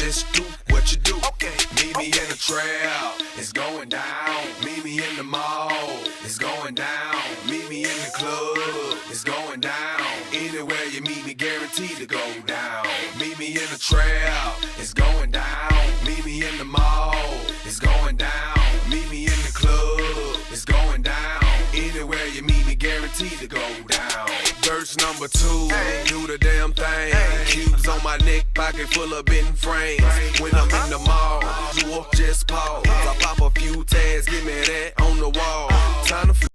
just do what you do. Meet me in the trap, it's going down. Meet me in the mall, it's going down. Meet me in the club, it's going down. Anywhere you meet me, guaranteed to go down. Meet me in the trap, it's going down. Meet me in the mall, it's going down. Meet me in the club, it's going down. Anywhere you meet me, guaranteed to go down. Verse number 2, do the damn thing. Cubes on my neck, pocket full of bitten frames. When I'm in the mall, you just pause. I pop a few tags, give me that on the wall. Time to